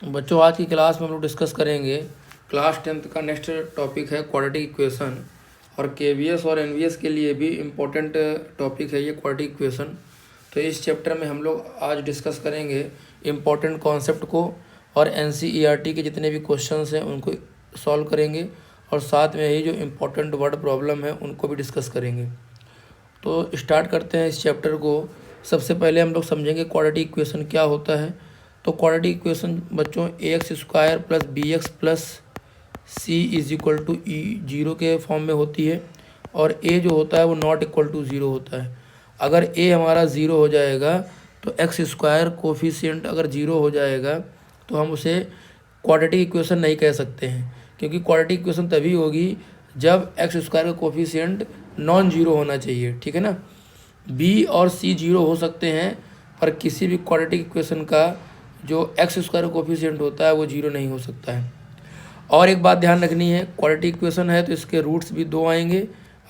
बच्चों, आज की क्लास में हम लोग डिस्कस करेंगे क्लास 10th का नेक्स्ट टॉपिक है क्वाड्रेटिक इक्वेशन। और केवीएस और एनवीएस के लिए भी इम्पोर्टेंट टॉपिक है ये क्वाड्रेटिक इक्वेशन। तो इस चैप्टर में हम लोग आज डिस्कस करेंगे इम्पोर्टेंट कॉन्सेप्ट को, और एनसीईआरटी के जितने भी क्वेश्चंस हैं उनको सॉल्व करेंगे, और साथ में ही जो इम्पोर्टेंट वर्ड प्रॉब्लम है उनको भी डिस्कस करेंगे। तो स्टार्ट करते हैं इस चैप्टर को। सबसे पहले हम लोग समझेंगे क्वाड्रेटिक इक्वेशन क्या होता है। तो क्वाड्रेटिक इक्वेशन बच्चों ax² plus bx plus c is equal to E zero के फॉर्म में होती है, और a जो होता है वो नॉट इक्वल टू ज़ीरो होता है। अगर a हमारा ज़ीरो हो जाएगा तो x² कोफिशिएंट अगर ज़ीरो हो जाएगा तो हम उसे क्वाड्रेटिक इक्वेशन नहीं कह सकते हैं, क्योंकि क्वाड्रेटिक इक्वेशन तभी होगी जब x² का कोफिशिएंट नॉन जीरो होना चाहिए। ठीक है ना। b और c जीरो हो सकते हैं, पर किसी भी क्वाड्रेटिक इक्वेशन का जो x² कोफिशिएंट होता है वो जीरो नहीं हो सकता है। और एक बात ध्यान रखनी है, क्वाड्रेटिक इक्वेशन है तो इसके रूट्स भी दो आएंगे,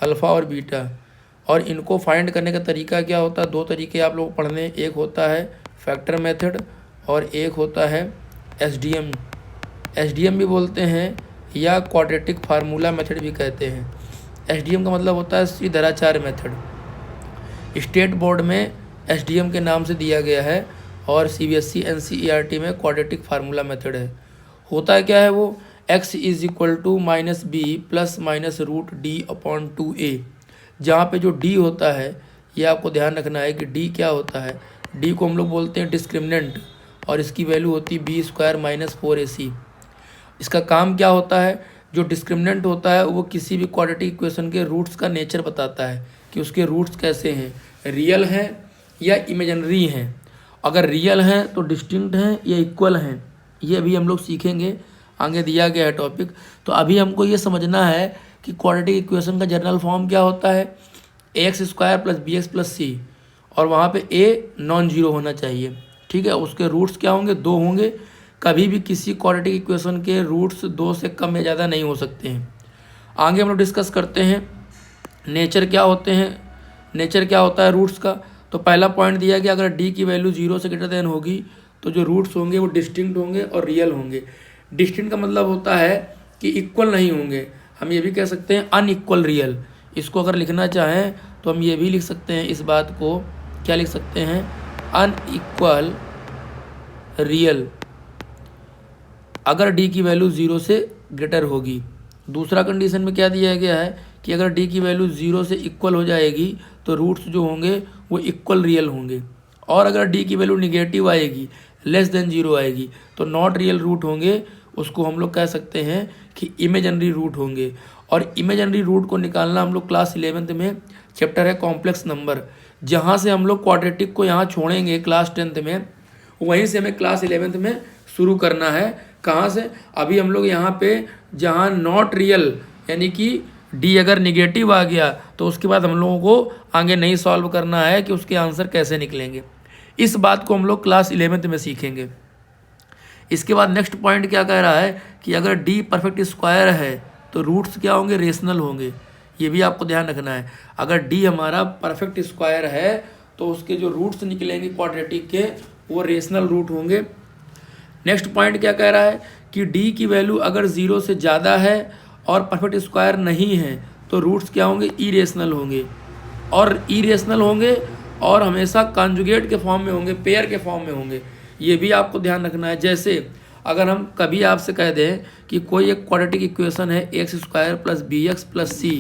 अल्फ़ा और बीटा। और इनको फाइंड करने का तरीका क्या होता है, दो तरीके आप लोग पढ़ने, एक होता है फैक्टर मेथड और एक होता है एसडीएम भी बोलते हैं, या क्वाड्रेटिक फार्मूला मेथड भी कहते हैं। एसडीएम का मतलब होता है श्रीधराचार्य मेथड। स्टेट बोर्ड में एसडीएम के नाम से दिया गया है, और सीबीएसई एनसीईआरटी में क्वाड्रेटिक फार्मूला मेथड है। होता क्या है वो, x is equal to minus B plus minus root D upon 2a। जहाँ पे जो d होता है ये आपको ध्यान रखना है कि d क्या होता है। d को हम लोग बोलते हैं डिस्क्रिमिनेंट, और इसकी वैल्यू होती है b² माइनस 4ac। इसका काम क्या होता है, जो डिस्क्रिमिनेंट होता है वो किसी भी क्वाड्रेटिक इक्वेशन के रूट्स का नेचर बताता है कि उसके रूट्स कैसे हैं, रियल हैं या इमेजिनरी हैं। अगर रियल हैं तो डिस्टिंक्ट हैं या इक्वल हैं, ये अभी हम लोग सीखेंगे, आगे दिया गया है टॉपिक। तो अभी हमको ये समझना है कि क्वाड्रेटिक इक्वेशन का जनरल फॉर्म क्या होता है, ax² plus bx plus c, और वहाँ पे a नॉन जीरो होना चाहिए। ठीक है। उसके रूट्स क्या होंगे, दो होंगे। कभी भी किसी क्वाड्रेटिक इक्वेशन के रूट्स दो से कम या ज़्यादा नहीं हो सकते हैं। आगे हम लोग डिस्कस करते हैं नेचर क्या होते हैं, नेचर क्या होता है रूट्स का। तो पहला पॉइंट दिया गया, अगर d की वैल्यू 0 से ग्रेटर देन होगी तो जो रूट्स होंगे वो डिस्टिंक्ट होंगे और रियल होंगे। डिस्टिंक्ट का मतलब होता है कि इक्वल नहीं होंगे, हम ये भी कह सकते हैं अनइक्वल रियल। इसको अगर लिखना चाहें तो हम ये भी लिख सकते हैं, इस बात को क्या लिख सकते हैं, अनइक्वल रियल, अगर d की वैल्यू 0 से ग्रेटर होगी। दूसरा कंडीशन में क्या दिया गया है कि अगर d की वैल्यू 0 से इक्वल हो जाएगी तो रूट्स जो होंगे वो इक्वल रियल होंगे। और अगर d की वैल्यू निगेटिव आएगी, लेस देन 0 आएगी, तो नॉट रियल रूट होंगे। उसको हम लोग कह सकते हैं कि इमेजिनरी रूट होंगे। और इमेजिनरी रूट को निकालना हम लोग क्लास 11th में चैप्टर है कॉम्प्लेक्स नंबर, जहाँ से हम लोग क्वाड्रेटिक को यहाँ छोड़ेंगे क्लास 10th में, वहीं से हमें क्लास 11th में शुरू करना है। कहाँ से, अभी हम लोग यहाँ पे जहाँ नॉट रियल यानी कि d अगर निगेटिव आ गया तो उसके बाद हम लोगों को आगे नहीं सॉल्व करना है कि उसके आंसर कैसे निकलेंगे। इस बात को हम लोग क्लास 11th में सीखेंगे। इसके बाद नेक्स्ट पॉइंट क्या कह रहा है कि अगर d परफेक्ट स्क्वायर है तो रूट्स क्या होंगे, रेशनल होंगे। ये भी आपको ध्यान रखना है, अगर d हमारा परफेक्ट स्क्वायर है तो उसके जो रूट्स निकलेंगे क्वाड्रेटिक के वो रेशनल रूट होंगे। नेक्स्ट पॉइंट क्या कह रहा है कि d की वैल्यू अगर 0 से ज़्यादा है और परफेक्ट स्क्वायर नहीं है तो रूट्स क्या होंगे, इरेशनल होंगे। और इरेशनल होंगे और हमेशा कॉन्जुगेट के फॉर्म में होंगे, पेयर के फॉर्म में होंगे। ये भी आपको ध्यान रखना है। जैसे अगर हम कभी आपसे कह दें कि कोई एक क्वाड्रेटिक इक्वेशन है x² plus bx plus c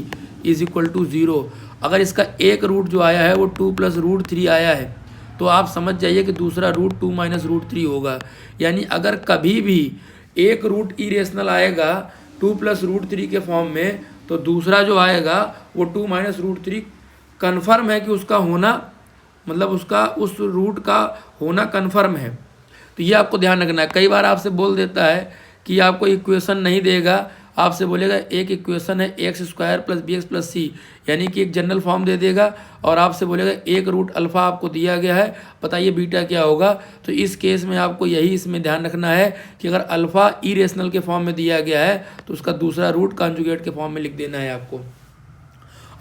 is equal to 0, अगर इसका एक रूट जो आया है वो 2 प्लस रूट 3 आया है, तो आप समझ जाइए कि दूसरा रूट 2 माइनस रूट 3 होगा। यानी अगर कभी भी एक रूट इरेशनल आएगा 2 प्लस रूट 3 के फॉर्म में, तो दूसरा जो आएगा वो 2 माइनस रूट 3 कन्फर्म है कि उसका होना, मतलब उसका उस रूट का होना कन्फर्म है। तो ये आपको ध्यान रखना है। कई बार आपसे बोल देता है कि आपको इक्वेशन नहीं देगा, आपसे बोलेगा एक इक्वेशन है x² plus bx plus c, यानी कि एक जनरल फॉर्म दे देगा, और आपसे बोलेगा एक रूट अल्फ़ा आपको दिया गया है, बताइए बीटा क्या होगा। तो इस केस में आपको यही इसमें ध्यान रखना है कि अगर अल्फ़ा इरेशनल के फॉर्म में दिया गया है तो उसका दूसरा रूट कॉन्जुगेट के फॉर्म में लिख देना है आपको।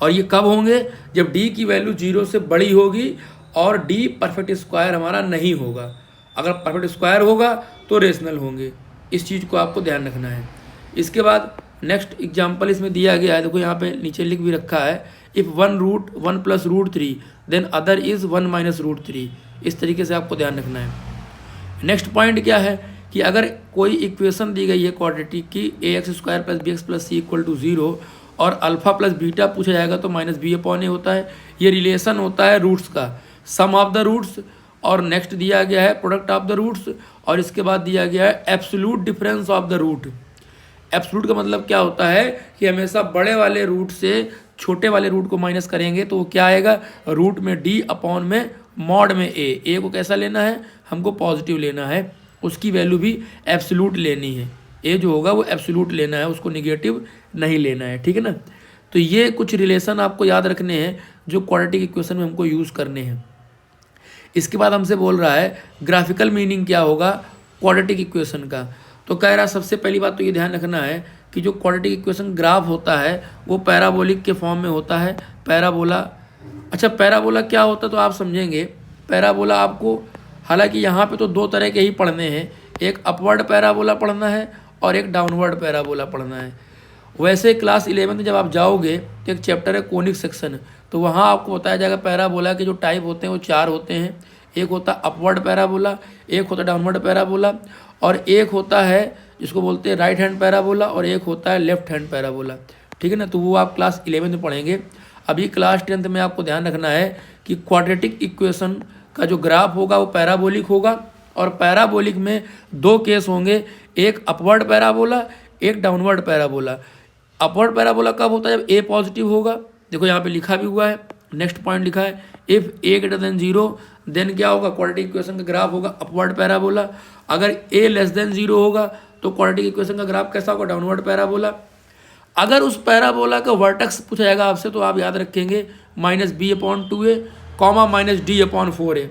और ये कब होंगे, जब d की वैल्यू 0 से बड़ी होगी और d परफेक्ट स्क्वायर हमारा नहीं होगा। अगर परफेक्ट स्क्वायर होगा तो तो रेशनल होंगे। इस चीज़ को आपको ध्यान रखना है। इसके बाद नेक्स्ट एग्जाम्पल इसमें दिया गया है, देखो यहाँ पे नीचे लिख भी रखा है, इफ़ 1 + √3 देन अदर इज़ 1 - √3। इस तरीके से आपको ध्यान रखना है। नेक्स्ट पॉइंट क्या है कि अगर कोई इक्वेशन दी गई है क्वाड्रेटिक की ax² + bx + c = 0 और अल्फा प्लस बीटा पूछा जाएगा तो -b/a होता है। ये रिलेशन होता है रूट्स का, सम ऑफ द रूट्स, और नेक्स्ट दिया गया है प्रोडक्ट ऑफ द रूट्स, और इसके बाद दिया गया है absolute difference of the root. Absolute का मतलब क्या होता है कि हमेशा बड़े वाले रूट से छोटे वाले रूट को माइनस करेंगे तो वो क्या आएगा, रूट में d/mod में a को कैसा लेना है, हमको पॉजिटिव लेना है, उसकी वैल्यू भी एब्सोल्यूट लेनी है। ए जो होगा वो एब्सोल्यूट लेना है, उसको निगेटिव नहीं लेना है, ठीक है ना। तो ये कुछ रिलेशन आपको याद रखने हैं जो क्वाड्रेटिक इक्वेशन में हमको यूज़ करने हैं। इसके बाद हमसे बोल रहा है ग्राफिकल मीनिंग क्या होगा क्वाड्रेटिक इक्वेशन का। तो कह रहा सबसे पहली बात तो ये ध्यान रखना है कि जो क्वाड्रेटिक इक्वेशन ग्राफ होता है वो पैराबोलिक के फॉर्म में होता है। पैराबोला, अच्छा पैराबोला क्या होता है तो आप समझेंगे। पैराबोला आपको, हालांकि यहाँ पे तो दो तरह के ही पढ़ने हैं, एक अपवर्ड पैराबोला पढ़ना है और एक डाउनवर्ड पैराबोला पढ़ना है। वैसे क्लास 11 में जब आप जाओगे तो एक चैप्टर है कोनिक सेक्शन, तो वहाँ आपको बताया जाएगा पैराबोला के जो टाइप होते हैं वो 4 होते हैं। एक होता है अपवर्ड पैराबोला, एक होता है डाउनवर्ड पैराबोला, और एक होता है जिसको बोलते हैं राइट हैंड पैराबोला, और एक होता है लेफ्ट हैंड पैराबोला, ठीक है ना। तो वो आप क्लास 11 में पढ़ेंगे। अभी क्लास 10th में आपको ध्यान रखना है कि क्वाड्रेटिक इक्वेशन का जो ग्राफ होगा वो पैराबोलिक होगा, और पैराबोलिक में 2 केस होंगे, एक अपवर्ड पैराबोला, एक डाउनवर्ड पैराबोला। अपवर्ड पैराबोला कब होता है, जब ए पॉजिटिव होगा। देखो यहाँ पे लिखा भी हुआ है, नेक्स्ट पॉइंट लिखा है, इफ़ a > 0 देन क्या होगा, क्वाड्रेटिक इक्वेशन का ग्राफ होगा अपवर्ड पैराबोला। अगर a < 0 होगा तो क्वाड्रेटिक इक्वेशन का ग्राफ कैसा होगा, डाउनवर्ड पैराबोला। अगर उस पैराबोला का वर्टेक्स पूछा जाएगा आपसे तो आप याद रखेंगे -b/2a, -d/4a।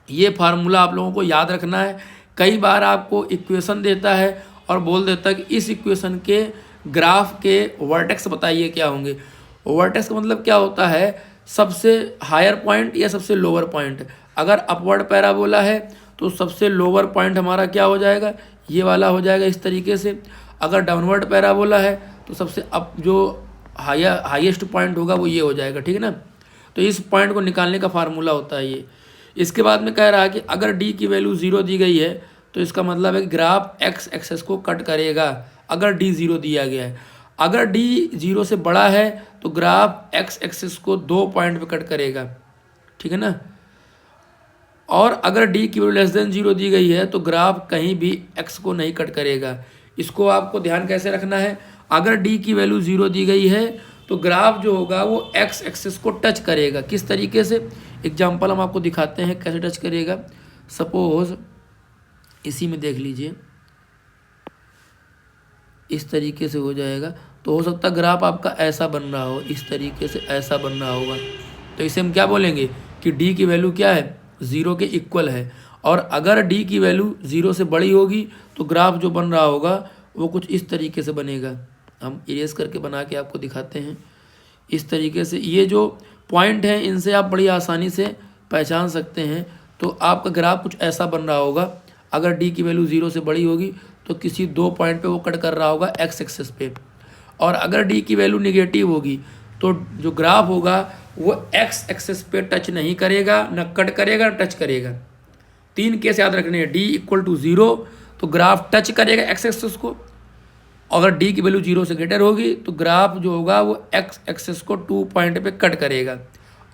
ये फार्मूला आप लोगों को याद रखना है। कई बार आपको इक्वेशन देता है और बोल देता है कि इस इक्वेशन के ग्राफ के वर्टेक्स बताइए क्या होंगे। वर्टेक्स का मतलब क्या होता है, सबसे हायर पॉइंट या सबसे लोअर पॉइंट। अगर अपवर्ड पैराबोला है तो सबसे लोअर पॉइंट हमारा क्या हो जाएगा, ये वाला हो जाएगा इस तरीके से। अगर डाउनवर्ड पैराबोला है तो सबसे अप जो हाईएस्ट पॉइंट होगा वो ये हो जाएगा, ठीक है ना। तो इस पॉइंट को निकालने का फार्मूला होता है ये। इसके बाद में कह रहा है कि अगर d की वैल्यू 0 दी गई है तो इसका मतलब है कि ग्राफ x एक्सेस को कट करेगा अगर d 0 दिया गया है। अगर d 0 से बड़ा है तो ग्राफ x एक्सेस को 2 पॉइंट पे कट करेगा, ठीक है ना। और अगर d की वैल्यू <0 दी गई है तो ग्राफ कहीं भी x को नहीं कट करेगा। इसको आपको ध्यान कैसे रखना है, अगर d की वैल्यू 0 दी गई है तो ग्राफ जो होगा वो x एक्सेस को टच करेगा। किस तरीके से, एग्जाम्पल हम आपको दिखाते हैं कैसे टच करेगा। सपोज इसी में देख लीजिए, इस तरीके से हो जाएगा। तो हो सकता है ग्राफ आपका ऐसा बन रहा हो, इस तरीके से ऐसा बन रहा होगा। तो इसे हम क्या बोलेंगे कि d की वैल्यू क्या है, 0 के इक्वल है। और अगर d की वैल्यू 0 से बड़ी होगी तो ग्राफ जो बन रहा होगा वो कुछ इस तरीके से बनेगा। हम इरेज करके बना के आपको दिखाते हैं। इस तरीके से ये जो पॉइंट हैं इनसे आप बड़ी आसानी से पहचान सकते हैं। तो आपका ग्राफ कुछ ऐसा बन रहा होगा। अगर d की वैल्यू 0 से बड़ी होगी तो किसी 2 पॉइंट पे वो कट कर रहा होगा x एक्सेस पे, और अगर d की वैल्यू निगेटिव होगी तो जो ग्राफ होगा वो x एक्सेस पे टच नहीं करेगा, न कट करेगा न टच करेगा। 3 केस याद रखने हैं, d = 0 तो ग्राफ टच करेगा x एक्सेस को, अगर d की वैल्यू 0 से ग्रेटर होगी तो ग्राफ जो होगा वो x एक्सेस को 2 पॉइंट पे कट करेगा,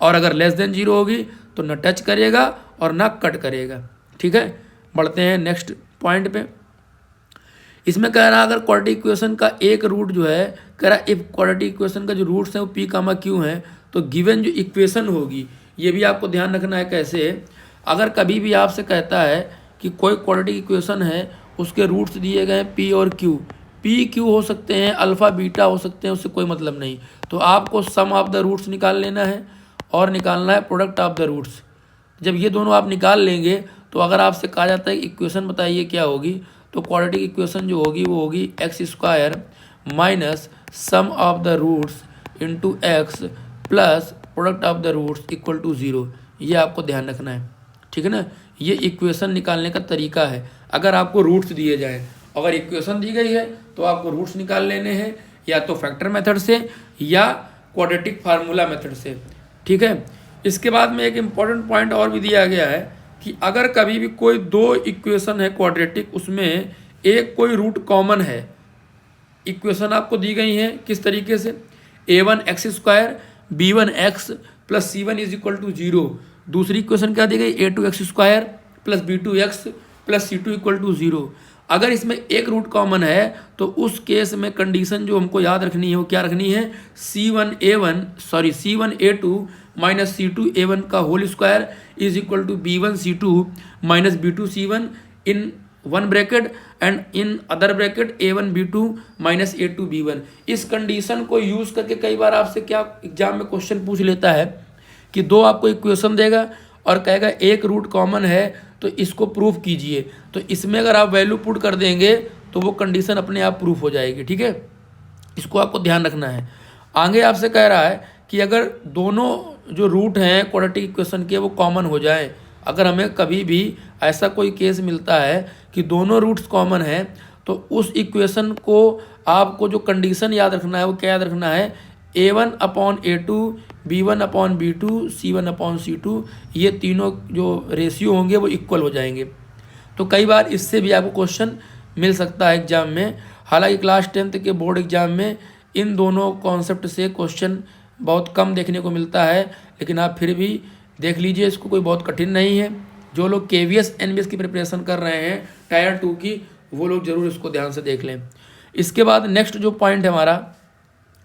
और अगर <0 होगी तो न टच करेगा और ना कट करेगा, ठीक है। बढ़ते हैं नेक्स्ट पॉइंट पे। इसमें कह रहा है अगर क्वाड्रेटिक इक्वेशन का एक रूट जो है, कह रहा है इफ क्वाड्रेटिक इक्वेशन का जो रूट्स हैं वो p, q हैं तो गिवन जो इक्वेशन होगी, ये भी आपको ध्यान रखना है कैसे। अगर कभी भी आपसे कहता है कि कोई क्वाड्रेटिक इक्वेशन है उसके रूट्स दिए गए हैं p और q, p q हो सकते हैं, अल्फ़ा बीटा हो सकते हैं, उससे कोई मतलब नहीं। तो आपको सम ऑफ द रूट्स निकाल लेना है और निकालना है प्रोडक्ट ऑफ द रूट्स। जब ये दोनों आप निकाल लेंगे तो अगर आपसे कहा जाता है कि इक्वेशन बताइए क्या होगी, तो क्वाड्रेटिक इक्वेशन जो होगी वो होगी x² minus sum of the roots into x plus product of the roots equal to 0। ये आपको ध्यान रखना है, ठीक है ना। ये इक्वेशन निकालने का तरीका है। अगर आपको रूट्स दिए जाए, अगर इक्वेशन दी गई है तो आपको रूट्स निकाल लेने हैं, या तो फैक्टर मेथड से या क्वाड्रेटिक फार्मूला मेथड से, ठीक है। इसके बाद में एक इम्पॉर्टेंट पॉइंट और भी दिया गया है कि अगर कभी भी कोई दो इक्वेशन है क्वाड्रेटिक, उसमें एक कोई रूट कॉमन है, इक्वेशन आपको दी गई है किस तरीके से, a1x² b1x plus c1 is equal to 0। दूसरी इक्वेशन क्या दी गई, a2x² plus b2x plus c2 equal to 0। अगर इसमें एक रूट कॉमन है तो उस केस में कंडीशन जो हमको याद रखनी है वो क्या रखनी है, c1a2 माइनस c2a1 का whole square is equal to b1c2 minus b2c1 in one bracket and in other bracket a1 b2 minus a2 b1। इस कंडीशन को यूज करके कई बार आपसे क्या एग्जाम में क्वेश्चन पूछ लेता है कि दो आपको इक्वेशन देगा और कहेगा एक रूट कॉमन है तो इसको प्रूफ कीजिए। तो इसमें अगर आप वैल्यू पुट कर देंगे तो वो कंडीशन अपने आप प्रूफ हो जाएगी, ठीक है। इसको आपको ध्यान रखना है। आगे आपसे कह रहा है कि अगर दोनों जो रूट हैं क्वाड्रेटिक इक्वेशन के वो कॉमन हो जाए, अगर हमें कभी भी ऐसा कोई केस मिलता है कि दोनों रूट्स कॉमन हैं तो उस इक्वेशन को आपको जो कंडीशन याद रखना है वो क्या याद रखना है, a1/a2 b1/b2 c1/c2, ये तीनों जो रेशियो होंगे वो इक्वल हो जाएंगे। तो कई बार इससे भी आपको क्वेश्चन मिल सकता है एग्जाम में। हालांकि क्लास 10th के बोर्ड एग्जाम में इन दोनों कॉन्सेप्ट से क्वेश्चन बहुत कम देखने को मिलता है, लेकिन आप फिर भी देख लीजिए, इसको कोई बहुत कठिन नहीं है। जो लोग KVS NVS की प्रिपरेशन कर रहे हैं टायर 2 की, वो लोग जरूर इसको ध्यान से देख लें। इसके बाद नेक्स्ट जो पॉइंट है हमारा,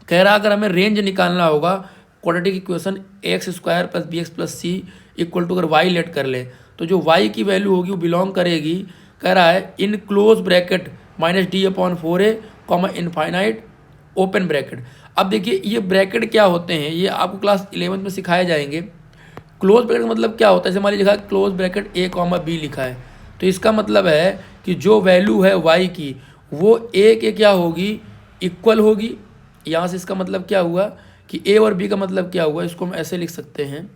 कह रहा अगर हमें रेंज निकालना होगा quadratic equation ax² plus bx plus c equal to अगर y लेट कर ले तो जो y की वैल्यू होगी वो बिलोंग करेगी, कह रहा है in close bracket -d/4a comma infinite open bracket. अब देखिए ये ब्रैकेट क्या होते हैं, ये आपको क्लास 11th में सिखाए जाएंगे। क्लोज ब्रैकेट मतलब क्या होता है, जैसे मान लीजिए लिखा है क्लोज ब्रैकेट a, b लिखा है, तो इसका मतलब है कि जो वैल्यू है y की वो a के क्या होगी, इक्वल होगी। यहाँ से इसका मतलब क्या हुआ कि a और b का मतलब क्या हुआ, इसको हम ऐसे लिख सकते हैं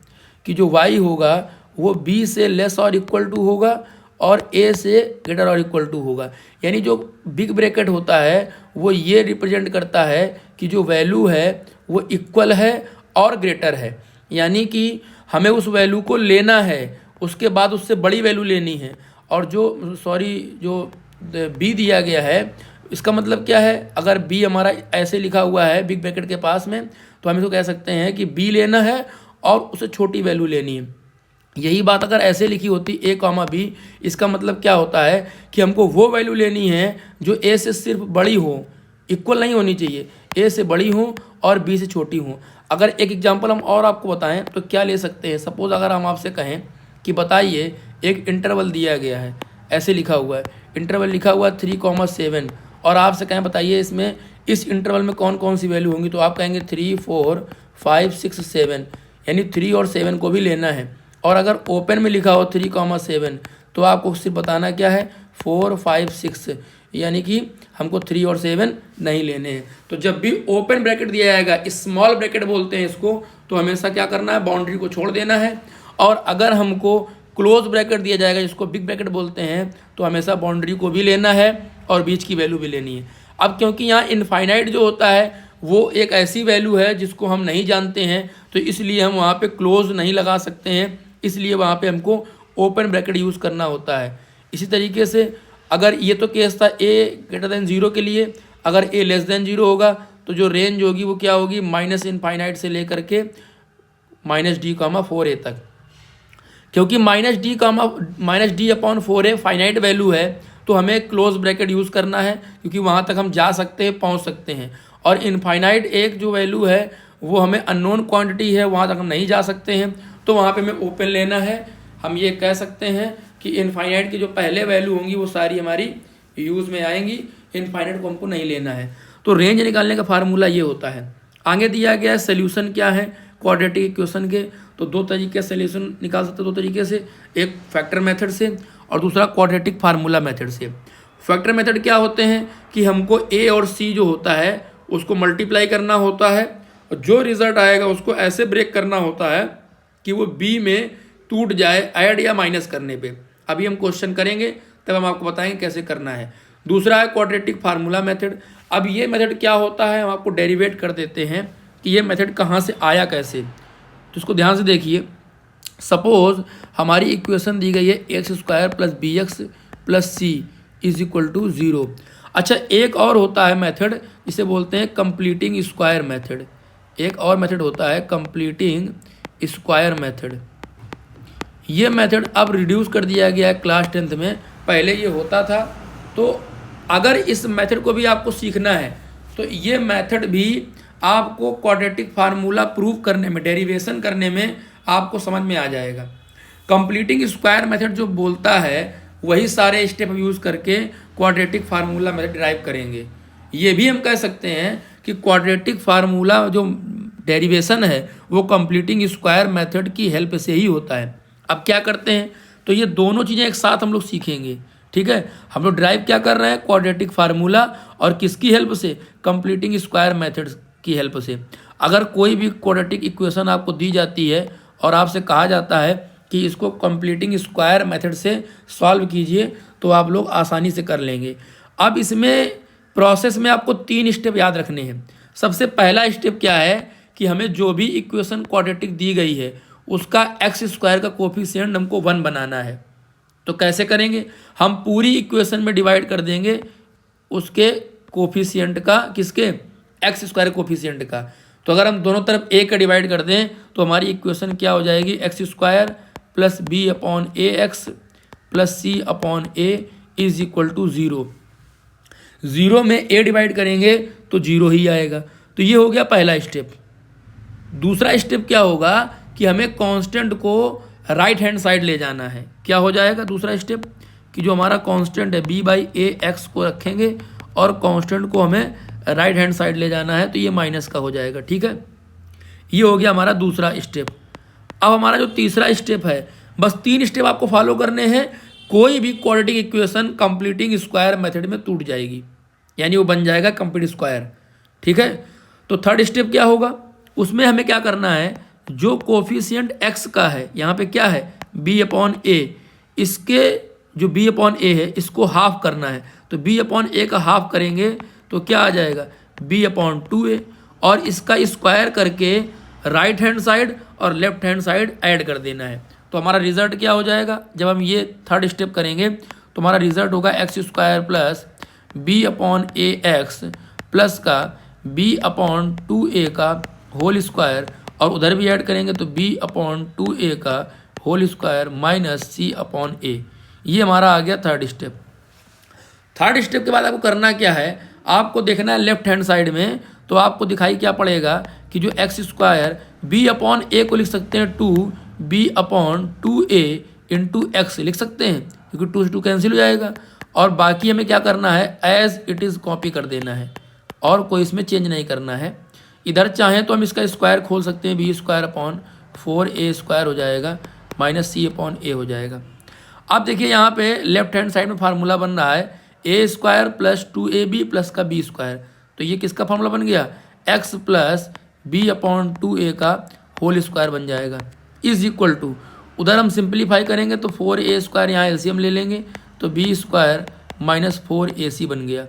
कि जो y होगा वो b से लेस और इक्वल टू होगा और a से ग्रेटर और इक्वल टू होगा। यानी जो बिग ब्रैकेट होता है वो ये रिप्रेजेंट करता है कि जो वैल्यू है वो इक्वल है और ग्रेटर है, यानी कि हमें उस वैल्यू को लेना है, उसके बाद उससे बड़ी वैल्यू लेनी है। और जो b दिया गया है इसका मतलब क्या है, अगर b हमारा ऐसे लिखा हुआ है बिग ब्रैकेट के पास में, तो हम इसको कह सकते हैं कि b लेना है और उससे छोटी वैल्यू लेनी है। यही बात अगर ऐसे लिखी होती a, b, इसका मतलब क्या होता है कि हमको वो वैल्यू लेनी है जो a से सिर्फ बड़ी हो, इक्वल नहीं होनी चाहिए, a से बड़ी हो और b से छोटी हो। अगर एक एग्जांपल हम और आपको बताएं तो क्या ले सकते हैं, सपोज अगर हम आपसे कहें कि बताइए एक इंटरवल दिया गया है, ऐसे लिखा हुआ है, इंटरवल लिखा हुआ है 3,7 और आपसे कहें बताइए इसमें इस इंटरवल में कौन कौन सी वैल्यू होंगी, तो आप कहेंगे 3, 4, 5, 6, 7, यानी 3 और 7 को भी लेना है। और अगर ओपन में लिखा हो 3,7 तो आपको सिर्फ बताना क्या है 4, 5, 6, यानी कि हमको 3 और 7 नहीं लेने हैं। तो जब भी ओपन ब्रैकेट दिया जाएगा, स्मॉल ब्रैकेट बोलते हैं इसको, तो हमेशा क्या करना है, बाउंड्री को छोड़ देना है। और अगर हमको क्लोज ब्रैकेट दिया जाएगा जिसको बिग ब्रैकेट बोलते हैं, तो हमेशा बाउंड्री को भी लेना है और बीच की वैल्यू भी लेनी है। अब क्योंकि यहाँ इनफाइनाइट जो होता है वो एक ऐसी वैल्यू है जिसको हम नहीं जानते हैं, तो इसलिए हम वहाँ पे क्लोज नहीं लगा सकते हैं, इसलिए वहाँ पे हमको ओपन ब्रैकेट यूज़ करना होता है। इसी तरीके से अगर ये तो केस था a<0 के लिए, अगर a<0 होगा तो जो रेंज होगी वो क्या होगी, -इनफाइनाइट से लेकर के -d/4a तक। क्योंकि -d/4a फाइनाइट वैल्यू है तो हमें क्लोज ब्रैकेट यूज़ करना है, क्योंकि वहाँ तक हम जा सकते हैं, पहुँच सकते हैं। और इनफाइनाइट एक जो वैल्यू है वो हमें अननोन क्वांटिटी है, वहाँ तक हम नहीं जा सकते हैं, तो वहाँ पे हमें ओपन लेना है। हम ये कह सकते हैं कि इनफाइनाइट की जो पहले वैल्यू होंगी वो सारी हमारी यूज़ में आएंगी, इनफाइनाइट को हमको नहीं लेना है। तो रेंज निकालने का फार्मूला ये होता है। आगे दिया गया है सोल्यूशन क्या है क्वाड्रेटिक इक्वेशन के, तो दो तरीके से सोल्यूशन निकाल सकते हैं, दो तरीके से, एक फैक्टर मेथड से और दूसरा क्वाड्रेटिक फार्मूला मेथड से। फैक्टर मेथड क्या होते हैं कि हमको a और c जो होता है उसको मल्टीप्लाई करना होता है और जो रिजल्ट आएगा उसको ऐसे ब्रेक करना होता है कि वो b में टूट जाए ऐड या माइनस करने पे। अभी हम क्वेश्चन करेंगे तब हम आपको बताएंगे कैसे करना है। दूसरा है क्वाड्रेटिक फार्मूला मेथड। अब ये मेथड क्या होता है हम आपको डेरिवेट कर देते हैं कि ये मेथड कहाँ से आया कैसे, तो इसको ध्यान से देखिए। सपोज हमारी इक्वेशन दी गई है x² + bx + c = 0। अच्छा, एक और होता है मेथड जिसे बोलते हैं कंप्लीटिंग स्क्वायर मेथड। एक और मेथड होता है कंप्लीटिंग स्क्वायर मेथड। ये मेथड अब रिड्यूस कर दिया गया है क्लास 10th में, पहले ये होता था। तो अगर इस मेथड को भी आपको सीखना है तो ये मेथड भी आपको क्वाड्रेटिक फार्मूला प्रूव करने में, डेरिवेशन करने में आपको समझ में आ जाएगा। कंप्लीटिंग स्क्वायर मेथड जो बोलता है वही सारे स्टेप यूज़ करके क्वाड्रेटिक फार्मूला मेथड डिराइव करेंगे। ये भी हम कह सकते हैं कि क्वाड्रेटिक फार्मूला जो डेरिवेशन है वो कंप्लीटिंग स्क्वायर मेथड की हेल्प से ही होता है। अब क्या करते हैं, तो ये दोनों चीज़ें एक साथ हम लोग सीखेंगे। ठीक है, हम लोग ड्राइव क्या कर रहे हैं, क्वाड्रेटिक फार्मूला, और किसकी हेल्प से, कंप्लीटिंग स्क्वायर मेथड की हेल्प से। अगर कोई भी क्वाड्रेटिक इक्वेशन आपको दी जाती है और आपसे कहा जाता है कि इसको कंप्लीटिंग स्क्वायर मेथड से सॉल्व कीजिए, तो आप लोग आसानी से कर लेंगे। अब इसमें प्रोसेस में आपको 3 स्टेप याद रखने हैं। सबसे पहला स्टेप क्या है कि हमें जो भी इक्वेशन क्वाड्रेटिक दी गई है उसका x² का कोफिशिएंट हमको 1 बनाना है। तो कैसे करेंगे, हम पूरी इक्वेशन में डिवाइड कर देंगे उसके कोफिशिएंट का, किसके, x² कोफिशिएंट का। तो अगर हम दोनों तरफ a का डिवाइड कर दें तो हमारी इक्वेशन क्या हो जाएगी, x² + b/ax + c/a = 0। 0 में a डिवाइड करेंगे तो 0 ही आएगा। तो ये हो गया पहला स्टेप। दूसरा स्टेप क्या होगा कि हमें कांस्टेंट को राइट हैंड साइड ले जाना है। क्या हो जाएगा दूसरा स्टेप कि जो हमारा कांस्टेंट है b/ax को रखेंगे और कांस्टेंट को हमें राइट हैंड साइड ले जाना है, तो ये माइनस का हो जाएगा। ठीक है, ये हो गया हमारा दूसरा स्टेप। अब हमारा जो तीसरा स्टेप है, बस 3 स्टेप आपको फॉलो करने हैं, कोई भी quadratic equation completing square method में टूट जाएगी, यानी वो बन जाएगा कंप्लीट स्क्वायर। ठीक है, तो थर्ड स्टेप क्या होगा, उसमें हमें क्या करना है, जो कोफिशिएंट x का है, यहाँ पे क्या है b/a, इसके जो b/a है इसको हाफ करना है। तो b/a का हाफ करेंगे तो क्या आ जाएगा b/2a, और इसका स्क्वायर करके राइट हैंड साइड और लेफ्ट हैंड साइड ऐड कर देना है। तो हमारा रिजल्ट क्या हो जाएगा, जब हम ये थर्ड स्टेप करेंगे तो हमारा रिजल्ट होगा x² + b/ax प्लस का b/2a का होल स्क्वायर, और उधर भी ऐड करेंगे तो b/2a का होल स्क्वायर माइनस c/a। ये हमारा आ गया थर्ड स्टेप। थर्ड स्टेप के बाद आपको करना क्या है, आपको देखना है लेफ्ट हैंड साइड में, तो आपको दिखाई क्या पड़ेगा कि जो x² b/a को लिख सकते हैं 2b/2a × x लिख सकते हैं, क्योंकि 2 से 2 कैंसिल हो जाएगा। और बाकी हमें क्या करना है, एज इट इज़ कॉपी कर देना है और कोई इसमें चेंज नहीं करना है। इधर चाहें तो हम इसका स्क्वायर खोल सकते हैं, b²/4a² हो जाएगा माइनस c/a हो जाएगा। अब देखिए यहाँ पे लेफ्ट हैंड साइड में फार्मूला बन रहा है a² + 2ab प्लस का b²। तो ये किसका फार्मूला बन गया, x + b/2a का होल स्क्वायर बन जाएगा = उधर हम सिंप्लीफाई करेंगे तो 4a² यहाँ एलसीएम ले लेंगे तो b² - 4ac बन गया।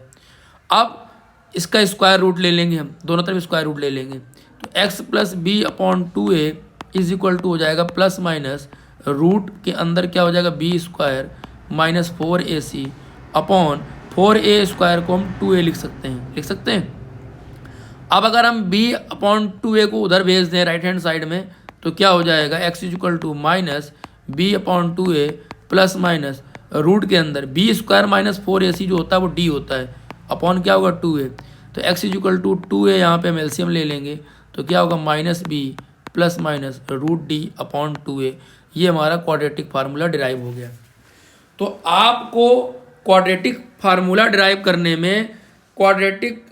अब इसका स्क्वायर रूट ले लेंगे, हम दोनों तरफ स्क्वायर रूट ले लेंगे तो x + b/2a = हो जाएगा प्लस माइनस रूट के अंदर क्या हो जाएगा b² - 4ac अपॉन 4a² को हम 2a लिख सकते हैं। अब अगर हम b/2a को उधर भेज दें राइट हैंड साइड में तो क्या हो जाएगा, x - b/2a plus minus root के अंदर b² - 4ac जो होता है वो d होता है, अपॉन क्या होगा 2a। तो x = 2a, यहाँ पे हम एलसीएम ले लेंगे तो क्या होगा -b प्लस माइनस √d/2a। ये हमारा क्वाड्रेटिक फार्मूला डिराइव हो गया। तो आपको क्वाड्रेटिक फार्मूला डिराइव करने में क्वाड्रेटिक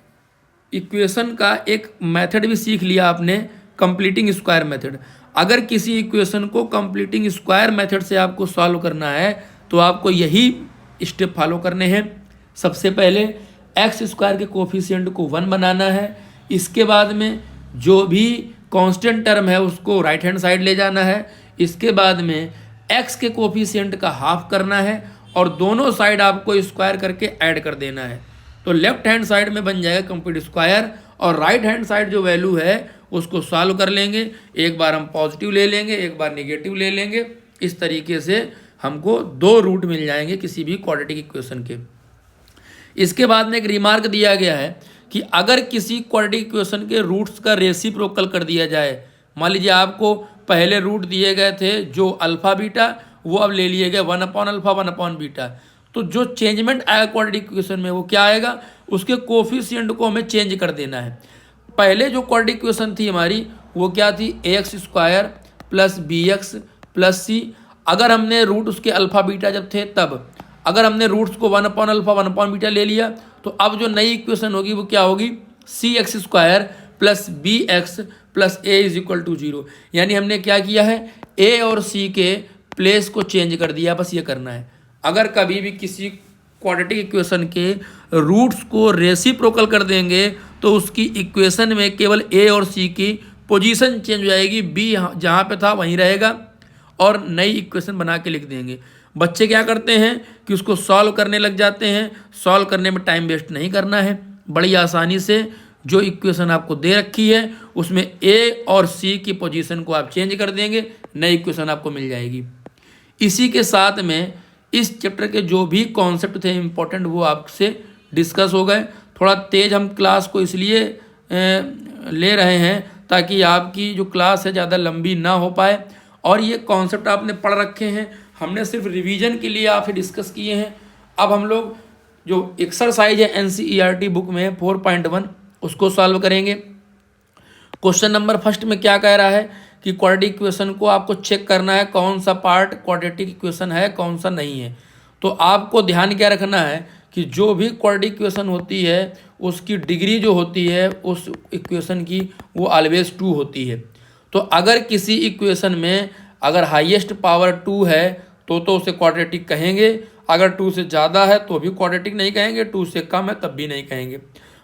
इक्वेशन का एक मेथड भी सीख लिया आपने, कंप्लीटिंग स्क्वायर मेथड। अगर किसी इक्वेशन को कंप्लीटिंग स्क्वायर मेथड से आपको सॉल्व करना है तो आपको यही स्टेप फॉलो करने हैं। सबसे पहले x² के कोफिशिएंट को 1 बनाना है, इसके बाद में जो भी कांस्टेंट टर्म है उसको राइट हैंड साइड ले जाना है, इसके बाद में एक्स के कोफिशिएंट का हाफ करना है और दोनों साइड आपको स्क्वायर करके ऐड कर देना है। तो लेफ्ट हैंड साइड में बन जाएगा कंप्लीट स्क्वायर और राइट हैंड साइड जो वैल्यू है उसको सॉल्व कर लेंगे। एक बार हम पॉजिटिव ले लेंगे, एक बार नेगेटिव ले लेंगे। इस तरीके से हमको 2 रूट मिल जाएंगे किसी भी क्वाड्रेटिक इक्वेशन के। इसके बाद में एक रिमार्क दिया गया है कि अगर किसी क्वाड्रेटिक इक्वेशन के रूट्स का रेसिप्रोकल कर दिया जाए, मान लीजिए आपको पहले रूट दिए गए थे जो अल्फा बीटा, वो अब ले लिए गए 1/अल्फा 1/बीटा, तो जो चेंजमेंट आएगा क्वाड्रेटिक इक्वेशन में वो क्या आएगा, उसके कोफिशिएंट को हमें चेंज कर देना है। पहले जो क्वाड्रेटिक इक्वेशन थी हमारी वो क्या थी, ax² plus bx plus c। अगर हमने रूट उसके अल्फा बीटा जब थे तब अगर हमने रूट्स को 1/अल्फा 1/बीटा ले लिया तो अब जो नई इक्वेशन होगी वो क्या होगी, cx² plus bx plus a = 0। यानी हमने क्या किया है, a और c के प्लेस को चेंज कर दिया, बस ये करना है। अगर कभी भी किसी क्वाड्रेटिक इक्वेशन के रूट्स को रेसिप्रोकल कर देंगे तो उसकी इक्वेशन में केवल a और c की पोजीशन चेंज हो जाएगी, b जहाँ पे था वहीं रहेगा और नई इक्वेशन बना के लिख देंगे। बच्चे क्या करते हैं कि उसको सॉल्व करने लग जाते हैं। सॉल्व करने में टाइम वेस्ट नहीं करना है, बड़ी आसानी से जो इक्वेशन आपको दे रखी है उसमें a और c की पोजीशन को आप चेंज कर देंगे, नई इक्वेशन आपको मिल जाएगी। इसी के साथ में इस चैप्टर के जो भी कॉन्सेप्ट थे इम्पोर्टेंट वो आपसे डिस्कस हो गए। थोड़ा तेज हम क्लास को इसलिए ले रहे हैं ताकि आपकी जो क्लास है ज़्यादा लंबी ना हो पाए, और ये कॉन्सेप्ट आपने पढ़ रखे हैं, हमने सिर्फ रिवीजन के लिए आपसे डिस्कस किए हैं। अब हम लोग जो एक्सरसाइज है NCERT बुक में 4.1 उसको सॉल्व करेंगे। क्वेश्चन नंबर फर्स्ट में क्या कह रहा है कि क्वाड्रेटिक इक्वेशन को आपको चेक करना है कौन सा पार्ट क्वाड्रेटिक इक्वेशन है कौन सा नहीं है। तो आपको ध्यान क्या रखना है कि जो भी क्वाड्रेटिक इक्वेशन होती है उसकी डिग्री जो होती है उस इक्वेशन की वो ऑलवेज 2 होती है। तो अगर किसी इक्वेशन में अगर हाईएस्ट पावर 2 है तो उसे क्वाड्रेटिक कहेंगे, अगर 2 से ज़्यादा है तो भी क्वाड्रेटिक नहीं कहेंगे, 2 से कम है तब भी नहीं कहेंगे।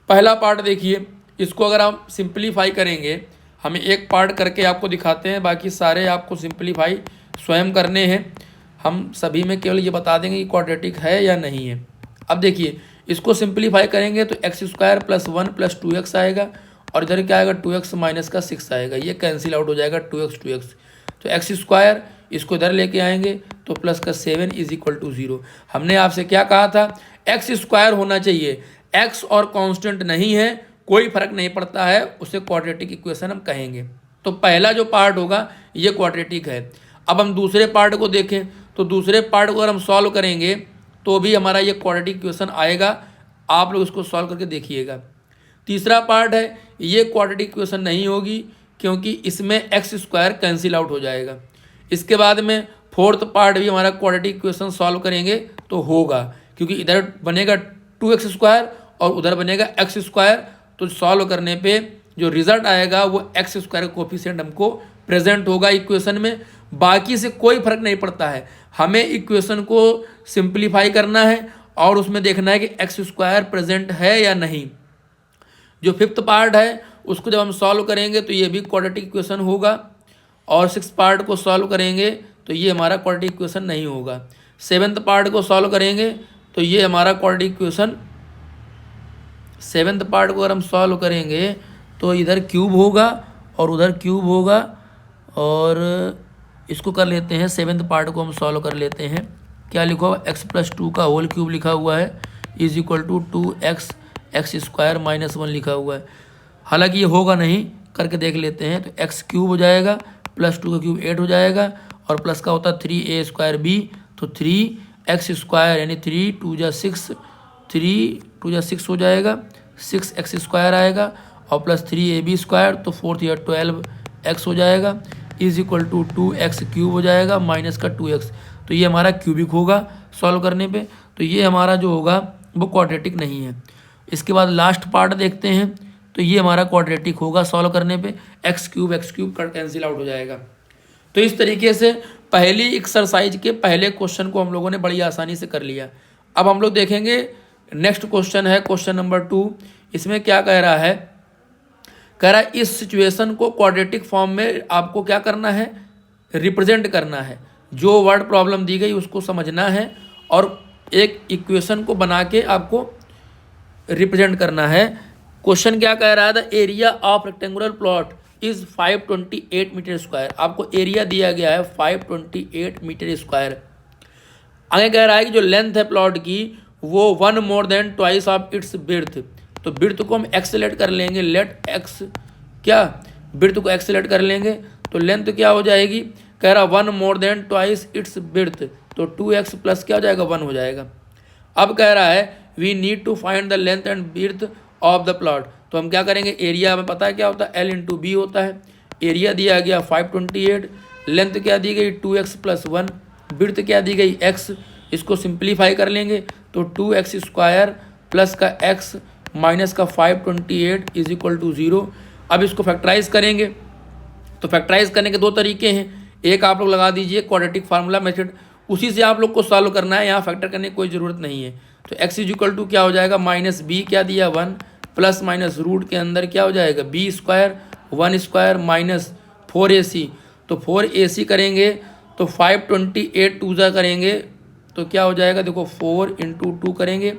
पहला पार्ट देखिए, इसको अगर आप सिंप्लीफाई करेंगे, हमें एक पार्ट करके आपको दिखाते हैं, बाकी सारे आपको सिंप्लीफाई स्वयं करने हैं। हम सभी में केवल ये बता देंगे कि क्वाड्रेटिक है या नहीं है। अब देखिए इसको सिंप्लीफाई करेंगे तो x² + 1 + 2x आएगा और इधर क्या आएगा 2x - 6 आएगा, ये कैंसिल आउट हो जाएगा 2x। तो x² इसको इधर लेके आएंगे तो प्लस का 7 = 0। हमने आपसे क्या कहा था, x² होना चाहिए, x और कांस्टेंट नहीं है, कोई फर्क नहीं पड़ता है, उसे क्वाड्रेटिक इक्वेशन हम कहेंगे। तो पहला जो पार्ट होगा ये क्वाड्रेटिक है। अब हम दूसरे पार्ट को देखें तो दूसरे पार्ट को अगर हम सॉल्व करेंगे तो भी हमारा ये क्वाड्रेटिक इक्वेशन आएगा। आप लोग इसको सॉल्व करके देखिएगा। तीसरा पार्ट है, ये क्वाड्रेटिक इक्वेशन नहीं होगी क्योंकि इसमें x² कैंसिल आउट हो जाएगा। इसके बाद में फोर्थ पार्ट भी हमारा क्वाड्रेटिक इक्वेशन सॉल्व करेंगे तो होगा, क्योंकि इधर बनेगा 2x² और उधर बनेगा x²। तो सॉल्व करने पे जो रिजल्ट आएगा वो x² कोफिशिएंट हमको प्रेजेंट होगा इक्वेशन में। बाकी से कोई फर्क नहीं पड़ता है, हमें इक्वेशन को सिंप्लीफाई करना है और उसमें देखना है कि x² प्रेजेंट है या नहीं। जो फिफ्थ पार्ट है उसको जब हम सॉल्व करेंगे तो ये भी क्वाड्रेटिक इक्वेशन होगा, और सिक्स पार्ट को सॉल्व करेंगे तो ये हमारा क्वाड्रेटिक इक्वेशन नहीं होगा। सेवन्थ पार्ट को सॉल्व करेंगे तो ये हमारा क्वाड्रेटिक इक्वेशन, सेवन्थ पार्ट को अगर हम सॉल्व करेंगे तो इधर क्यूब होगा और उधर क्यूब होगा, और इसको कर लेते हैं, सेवन्थ पार्ट को हम सॉल्व कर लेते हैं। क्या लिखा हुआ, x+2 का होल क्यूब लिखा हुआ है = 2x x² - 1 लिखा हुआ है। हालांकि ये होगा नहीं, करके देख लेते हैं। तो x³ हो जाएगा, +2 का क्यूब 8 हो जाएगा, और प्लस का होता है 3a²b, तो 3x² यानी 3 × 2 = 6, 3 × 2 = 6 हो जाएगा, 6x² आएगा, और प्लस 3ab², तो 4 × 12x हो जाएगा, = 2x³ हो जाएगा, माइनस का 2x। तो ये हमारा क्यूबिक होगा सॉल्व करने पे, तो ये हमारा जो होगा वो क्वाड्रेटिक नहीं है। इसके बाद लास्ट पार्ट देखते हैं, तो ये हमारा क्वाड्रेटिक होगा सॉल्व करने पे, x³ का कैंसिल आउट हो जाएगा। तो इस तरीके से पहली एक्सरसाइज के पहले क्वेश्चन को हम लोगों ने बड़ी आसानी से कर लिया। अब हम लोग देखेंगे नेक्स्ट क्वेश्चन है क्वेश्चन नंबर 2। इसमें क्या कह रहा है, कह रहा है इस सिचुएशन को क्वाड्रेटिक फॉर्म में आपको क्या करना है, रिप्रेजेंट करना है। जो वर्ड प्रॉब्लम दी गई उसको समझना है और एक इक्वेशन को बना के आपको रिप्रेजेंट करना है। क्वेश्चन क्या कह रहा था, area of rectangular plot is 528 metre square. आपको एरिया दिया गया है 528 मीटर स्क्वायर। आगे कह रहा है कि जो लेंथ है प्लॉट की वो 1 more than twice of its breadth. तो बिर्थ को हम एक्सेलेट कर लेंगे, लेट एक्स क्या बिर्थ को एक्सेलेट कर लेंगे तो लेंथ क्या हो जाएगी, कह रहा 1 more than twice its breadth, तो 2x प्लस क्या हो जाएगा 1 हो जाएगा। अब कह रहा है we need to find the length and breadth of the plot. तो हम क्या करेंगे, एरिया हमें पता है क्या होता है, L इंटू बी होता है। एरिया दिया गया 528, लेंथ क्या दी गई 2x प्लस 1, बिर्थ क्या दी गई x। इसको सिंप्लीफाई कर लेंगे तो 2x स्क्वायर प्लस का x माइनस का 528 इज इक्वल टू 0। अब इसको फैक्टराइज करेंगे तो फैक्टराइज करने के दो तरीके हैं, एक आप लोग लगा दीजिए क्वाड्रेटिक फार्मूला मेथड, उसी से आप लोग को सॉल्व करना है, यहाँ फैक्टर करने की कोई ज़रूरत नहीं है। तो x इज इक्वल टू क्या हो जाएगा, माइनस बी क्या दिया 1 प्लस माइनस रूट के अंदर क्या हो जाएगा B square 1 square minus 4ac। तो 4ac करेंगे तो 528 टू जा करेंगे तो क्या हो जाएगा, देखो 4 इंटू 2 करेंगे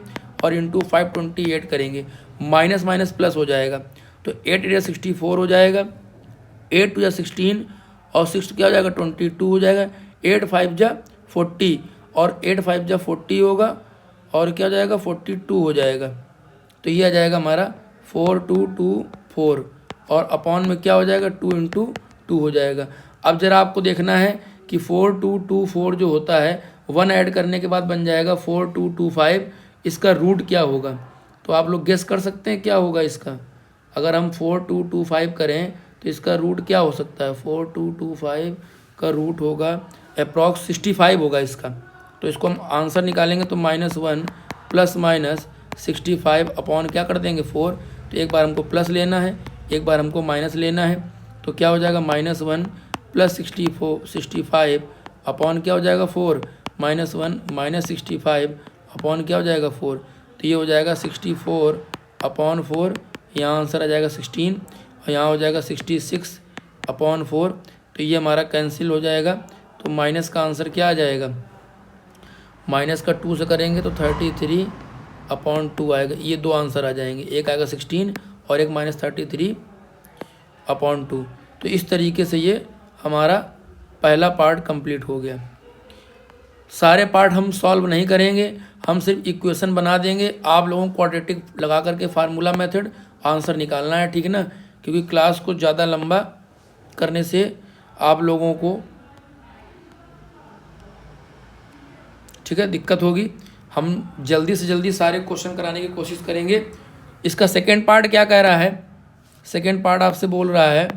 और इंटू 528 करेंगे, माइनस माइनस प्लस हो जाएगा तो 8 या 64 हो जाएगा, 8 टू या 16 और 6 क्या हो जाएगा 22 हो जाएगा, 8 5 जा 40 और 8 5 जा 40 होगा और क्या हो जाएगा 42 हो जाएगा। तो ये आ जाएगा हमारा 4224 और अपॉन में क्या हो जाएगा 2 इंटू 2 हो जाएगा। अब ज़रा आपको देखना है कि 4224 जो होता है 1 ऐड करने के बाद बन जाएगा 4225, इसका रूट क्या होगा। तो आप लोग गेस कर सकते हैं क्या होगा इसका, अगर हम 4225 करें तो इसका रूट क्या हो सकता है, 4225 का रूट होगा अप्रॉक्स 65 होगा इसका। तो इसको हम आंसर निकालेंगे तो -1 प्लस माइनस 65 अपॉन क्या कर देंगे 4। तो एक बार हमको प्लस लेना है, एक बार हमको माइनस लेना है, तो क्या हो जाएगा -1 प्लस 65 अपॉन क्या हो जाएगा 4 -1 माइनस 65 अपॉन क्या हो जाएगा 4। तो ये हो जाएगा 64 अपॉन 4, यहाँ आंसर आ जाएगा 16 और यहाँ हो जाएगा 66 अपॉन 4। तो ये हमारा कैंसिल हो जाएगा, तो माइनस का आंसर क्या आ जाएगा, माइनस का 2 से करेंगे तो 33 अपॉन 2 आएगा। ये दो आंसर आ जाएंगे, एक आएगा 16 और एक -33 अपॉन 2। तो इस तरीके से ये हमारा पहला पार्ट कंप्लीट हो गया। सारे पार्ट हम सॉल्व नहीं करेंगे, हम सिर्फ इक्वेशन बना देंगे, आप लोगों को क्वाड्रेटिक लगा करके फार्मूला मेथड आंसर निकालना है, ठीक है ना, क्योंकि क्लास को ज़्यादा लंबा करने से आप लोगों को ठीक है दिक्कत होगी। हम जल्दी से जल्दी सारे क्वेश्चन कराने की कोशिश करेंगे। इसका सेकेंड पार्ट क्या कह रहा है, सेकेंड पार्ट आपसे बोल रहा है,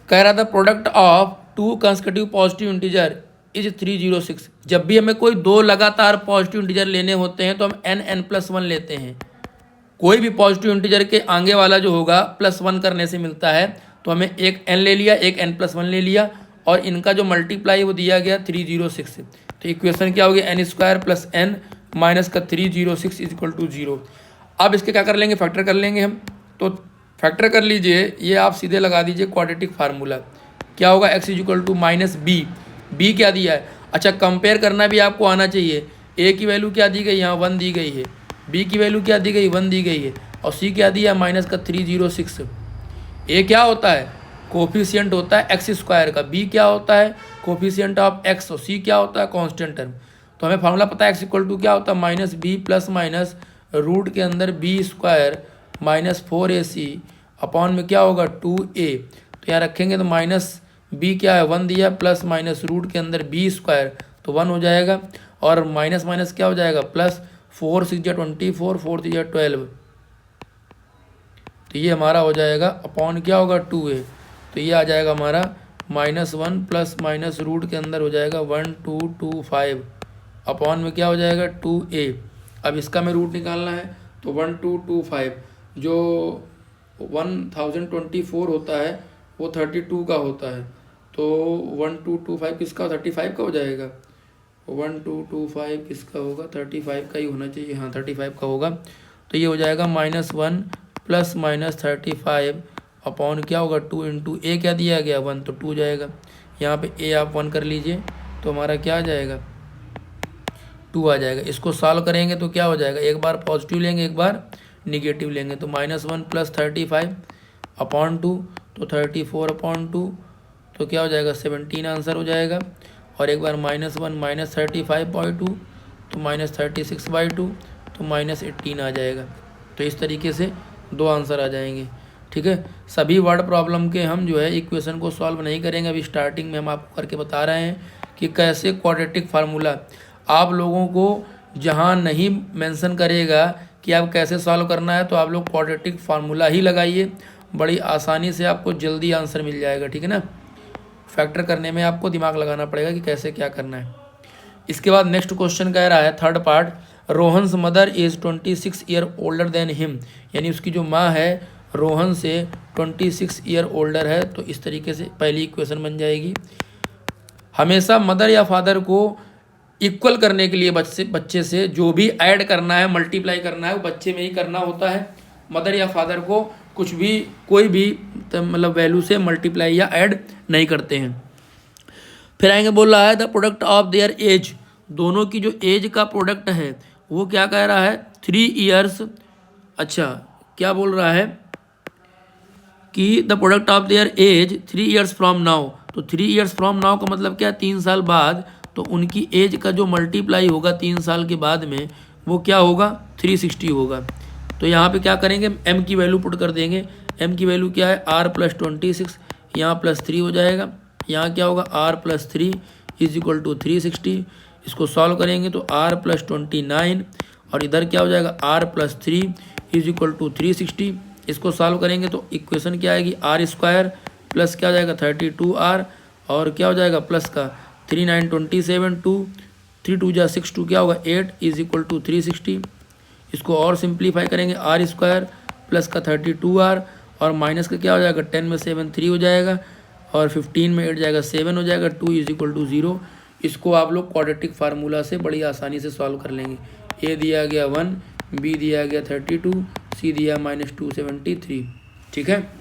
कह रहा था product of 2 consecutive positive integer is 306। जब भी हमें कोई दो लगातार पॉजिटिव इंटीजर लेने होते हैं तो हम n+1 लेते हैं। कोई भी पॉजिटिव इंटीजर के आगे वाला जो होगा +1 करने से मिलता है, तो हमें एक n ले लिया, एक n+1 ले लिया और इनका जो मल्टीप्लाई वो दिया गया 306। तो इक्वेशन क्या होगी, n square plus n minus का 306 इज इक्वल टू 0। अब इसके क्या कर लेंगे, फैक्टर कर लेंगे हम। तो फैक्टर कर लीजिए, ये आप सीधे लगा दीजिए क्वाड्रेटिक फार्मूला, क्या होगा x is equal to minus B, B क्या दिया है, अच्छा कंपेयर करना भी आपको आना चाहिए। a की वैल्यू क्या दी गई, यहाँ 1 दी गई है, b की वैल्यू क्या दी गई 1 दी गई है और c क्या दिया माइनस का 306। a क्या होता है, कोफिशिएंट होता है एक्स स्क्वायर का, b क्या होता है कोफिशिएंट ऑफ x और c क्या होता है कांस्टेंट टर्म। तो हमें फार्मूला पता है x इक्वल टू क्या होता है minus B plus minus root के अंदर b square minus 4ac upon में क्या होगा 2a। तो यहाँ रखेंगे तो माइनस b क्या है 1 दिया प्लस माइनस रूट के अंदर b स्क्वायर तो 1 हो जाएगा और माइनस माइनस क्या हो जाएगा प्लस 4 6 या 24 4 3 या 12। तो ये हमारा हो जाएगा अपॉन क्या होगा 2a। तो ये आ जाएगा हमारा -1 प्लस माइनस रूट के अंदर हो जाएगा 1225 अपॉन में क्या हो जाएगा 2a। अब इसका में रूट निकालना है तो 1225 जो 1024 होता है वो 32 का होता है, तो 1225 किसका 35 का हो जाएगा, 1225 किसका होगा 35 का ही होना चाहिए, हाँ 35 का होगा। तो ये हो जाएगा -1 प्लस माइनस 35 अपॉन क्या होगा 2 इंटू ए क्या दिया गया 1 तो 2 जाएगा। यहाँ पे ए आप 1 कर लीजिए तो हमारा क्या आ जाएगा 2 आ जाएगा। इसको सॉल्व करेंगे तो क्या हो जाएगा, एक बार पॉजिटिव लेंगे एक बार निगेटिव लेंगे तो -1 + 35 अपॉन 2 तो 34 अपॉन 2 तो क्या हो जाएगा 17 आंसर हो जाएगा। और एक बार -1 - 35/2 तो -36/2 तो -18 आ जाएगा। तो इस तरीके से 2 आंसर आ जाएंगे। ठीक है, सभी वर्ड प्रॉब्लम के हम जो है इक्वेशन को सॉल्व नहीं करेंगे। अभी स्टार्टिंग में हम आपको करके बता रहे हैं कि कैसे क्वाड्रेटिक फार्मूला आप लोगों को जहाँ नहीं मेंशन करेगा कि आप कैसे सॉल्व करना है तो आप लोग क्वाड्रेटिक फार्मूला ही लगाइए, बड़ी आसानी से आपको जल्दी आंसर मिल जाएगा। ठीक है ना, फैक्टर करने में आपको दिमाग लगाना पड़ेगा कि कैसे क्या करना है। इसके बाद नेक्स्ट क्वेश्चन कह रहा है third part, Rohan's mother is 26 year older than him, यानी उसकी जो माँ है रोहन से 26 ईयर ओल्डर है। तो इस तरीके से पहली इक्वेशन बन जाएगी। हमेशा मदर या फादर को इक्वल करने के लिए बच्चे से जो भी ऐड करना है मल्टीप्लाई करना है वो बच्चे में ही करना होता है। मदर या फादर को कुछ भी कोई भी मतलब वैल्यू से मल्टीप्लाई या ऐड नहीं करते हैं। फिर आएंगे बोल रहा है the product of their age, दोनों की जो एज का प्रोडक्ट है वो क्या कह रहा है 3 ईयर्स। अच्छा क्या बोल रहा है कि the product of their age 3 years from now, तो 3 ईयर्स फ्रॉम नाउ का मतलब क्या 3 साल बाद, तो उनकी एज का जो मल्टीप्लाई होगा 3 साल के बाद में वो क्या होगा 360 होगा। तो यहाँ पे क्या करेंगे m की वैल्यू पुट कर देंगे। m की वैल्यू क्या है r + 26, यहाँ +3 हो जाएगा, यहाँ क्या होगा r + 3 = 360। इसको सॉल्व करेंगे तो r + 29 और इधर क्या हो जाएगा r + 3 = 360। इसको सॉल्व करेंगे तो इक्वेशन क्या आएगी r² प्लस क्या हो जाएगा 32r और क्या हो जाएगा प्लस का 3 9 27 2 3 2 जा 6 2 क्या होगा 8 = 360। इसको और सिंप्लीफाई करेंगे r² प्लस का 32r और माइनस का क्या हो जाएगा 10 में 7 3 हो जाएगा और 15 में 8 जाएगा 7 हो जाएगा 2 = 0। इसको आप लोग क्वाड्रेटिक फार्मूला से बड़ी आसानी से सॉल्व कर लेंगे। a दिया गया 1, b दिया गया 32, c दिया -273। ठीक है,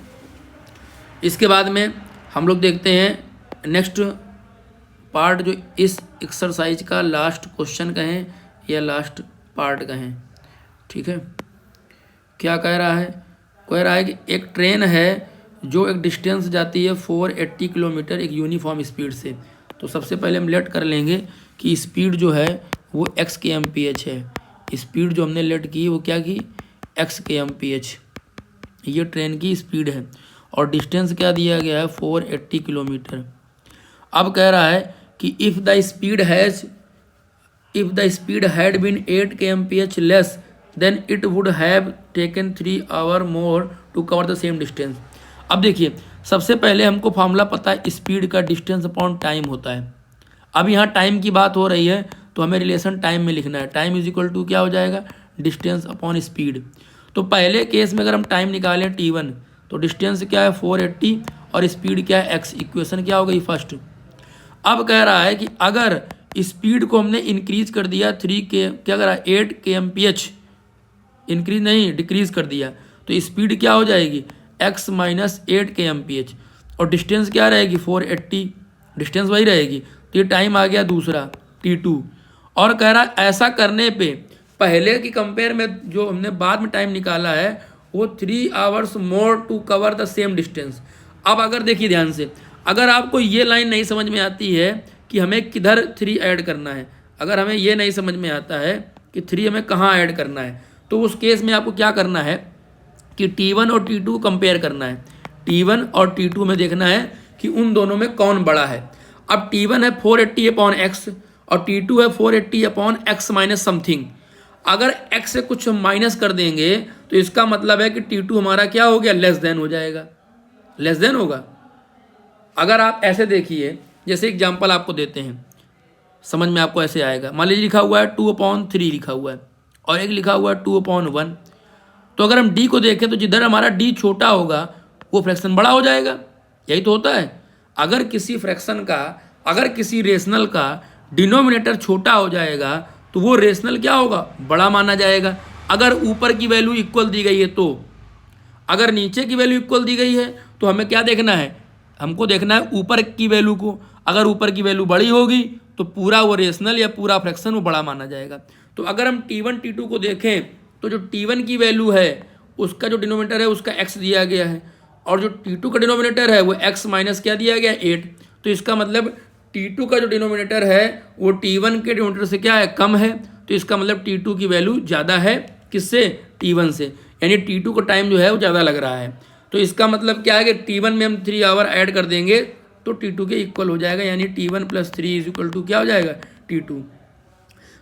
इसके बाद में हम लोग देखते हैं नेक्स्ट पार्ट जो इस एक्सरसाइज का लास्ट क्वेश्चन कहें या लास्ट पार्ट कहें। ठीक है, क्या कह रहा है, कह रहा है कि एक ट्रेन है जो एक डिस्टेंस जाती है 480 किलोमीटर एक यूनिफॉर्म स्पीड से। तो सबसे पहले हम लेट कर लेंगे कि स्पीड जो है वो x kmph है। स्पीड जो हमने लेट की वो क्या की x kmph, ये ट्रेन की स्पीड है और डिस्टेंस क्या दिया गया है 480 किलोमीटर। अब कह रहा है कि if the speed had been 8 kmph less than it would have taken 3 hour more to cover the same distance. अब देखिए सबसे पहले हमको फार्मूला पता है स्पीड का डिस्टेंस अपॉन टाइम होता है। अब यहाँ टाइम की बात हो रही है तो हमें रिलेशन टाइम में लिखना है। टाइम = क्या हो जाएगा डिस्टेंस अपॉन स्पीड। तो पहले केस में अगर हम टाइम निकालें t1 तो डिस्टेंस क्या है 480 और स्पीड क्या है x, इक्वेशन क्या हो गई फर्स्ट। अब कह रहा है कि अगर स्पीड को हमने इंक्रीज कर दिया 3 के क्या करा 8 kmph, इंक्रीज नहीं डिक्रीज कर दिया तो स्पीड क्या हो जाएगी x - 8 kmph और डिस्टेंस क्या रहेगी 480, डिस्टेंस वही रहेगी। तो ये टाइम आ गया दूसरा t2 और कह रहा है ऐसा करने पे पहले की कंपेयर में जो हमने बाद में टाइम निकाला है वो 3 hours more to cover the same distance. अब अगर देखिए ध्यान से, अगर आपको ये लाइन नहीं समझ में आती है कि हमें किधर 3 ऐड करना है, अगर हमें ये नहीं समझ में आता है कि 3 हमें कहाँ ऐड करना है, तो उस केस में आपको क्या करना है कि T1 और T2 कंपेयर करना है। T1 और T2 में देखना है कि उन दोनों में कौन बड़ा है। अब T1 है 480/x और T2 है 480/x माइनस समथिंग। अगर x से कुछ माइनस कर देंगे तो इसका मतलब है कि T2 हमारा क्या हो गया लेस देन हो जाएगा, लेस देन होगा। अगर आप ऐसे देखिए, जैसे एग्जांपल आपको देते हैं समझ में आपको ऐसे आएगा। मान लीजिए लिखा हुआ है 2/3 लिखा हुआ है और एक लिखा हुआ है 2/1। तो अगर हम d को देखें तो जिधर हमारा d छोटा होगा वो फ्रैक्शन बड़ा हो जाएगा, यही तो होता है। अगर किसी फ्रैक्शन का, अगर किसी रेशनल का डिनोमिनेटर छोटा हो जाएगा तो वो रेशनल क्या होगा बड़ा माना जाएगा। अगर ऊपर की वैल्यू इक्वल दी गई है तो अगर नीचे की वैल्यू इक्वल दी गई है तो हमें क्या देखना है, हमको देखना है ऊपर की वैल्यू को। अगर ऊपर की वैल्यू बड़ी होगी तो पूरा वो रेशनल या पूरा फ्रैक्शन वो बड़ा माना जाएगा। तो अगर हम T1 T2 को देखें तो जो T1 की वैल्यू है उसका जो डिनोमिनेटर है उसका x दिया गया है, और जो T2 का डिनोमिनेटर है वो x माइनस क्या दिया गया है 8। तो इसका मतलब T2 का जो डिनोमिनेटर है वो T1 के डिनोमिनेटर से क्या है, कम है। तो इसका मतलब T2 की वैल्यू ज़्यादा है किससे, T1 से, यानी T2 का टाइम जो है वो ज़्यादा लग रहा है। तो इसका मतलब क्या है कि T1 में हम 3 आवर ऐड कर देंगे तो T2 के इक्वल हो जाएगा, यानी T1 + 3 इज इक्वल टू क्या हो जाएगा, T2।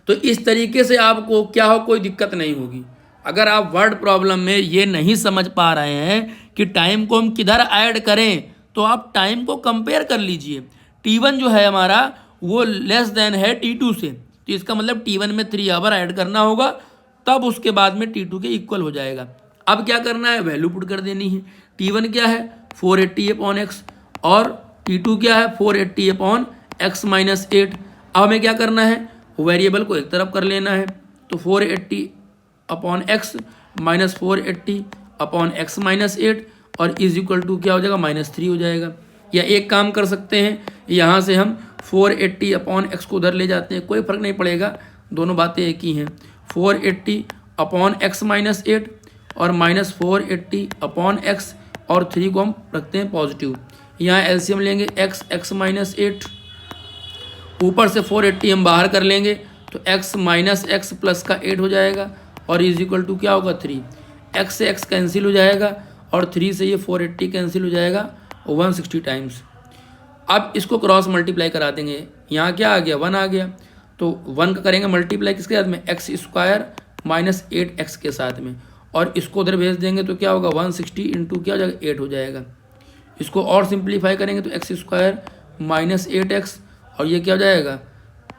तो इस तरीके से आपको क्या हो, कोई दिक्कत नहीं होगी। अगर आप वर्ड प्रॉब्लम में ये नहीं समझ पा रहे हैं कि टाइम को हम किधर ऐड करें, तो आप टाइम को कंपेयर कर लीजिए। T1 जो है हमारा वो लेस देन है T2 से, तो इसका मतलब T1 में 3 आवर ऐड करना होगा, तब उसके बाद में T2 के इक्वल हो जाएगा। अब क्या करना है, वैल्यू पुट कर देनी है। T1 क्या है 480/x और T2 क्या है 480/x माइनस 8। अब हमें क्या करना है, वेरिएबल को एक तरफ कर लेना है। तो 480/x माइनस 480/x माइनस 8 और इज इक्वल टू क्या हो जाएगा, -3 हो जाएगा। या एक काम कर सकते हैं, यहाँ से हम 480/x को उधर ले जाते हैं, कोई फर्क नहीं पड़ेगा, दोनों बातें एक ही हैं। 480/x माइनस 8 और -480/x और 3 को हम रखते हैं पॉजिटिव। यहाँ एलसीएम लेंगे x माइनस 8, ऊपर से 480 हम बाहर कर लेंगे तो x माइनस x प्लस का 8 हो जाएगा और इज इक्वल टू क्या होगा 3। x से x कैंसिल हो जाएगा और 3 से ये 480 कैंसिल हो जाएगा 160 टाइम्स। अब इसको क्रॉस मल्टीप्लाई करा देंगे, यहाँ क्या आ गया 1 आ गया, तो 1 का करेंगे मल्टीप्लाई किसके साथ में, x² माइनस 8x के साथ में, और इसको उधर भेज देंगे तो क्या होगा 160 इंटू क्या हो जाएगा 8 हो जाएगा। इसको और सिंप्लीफाई करेंगे तो x² माइनस 8x और ये क्या हो जाएगा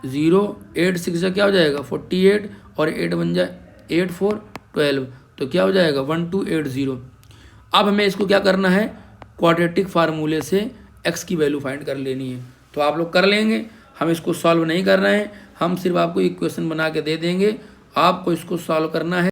0, 8 6 क्या हो जाएगा 48 और 8 बन जाए 8 4 12, तो क्या हो जाएगा 1280। अब हमें इसको क्या करना है, क्वाड्रेटिक फार्मूले से x की वैल्यू फाइंड कर लेनी है। तो आप लोग कर लेंगे, हम इसको सॉल्व नहीं कर रहे हैं, हम सिर्फ आपको इक्वेशन बना के दे देंगे, आपको इसको सॉल्व करना है।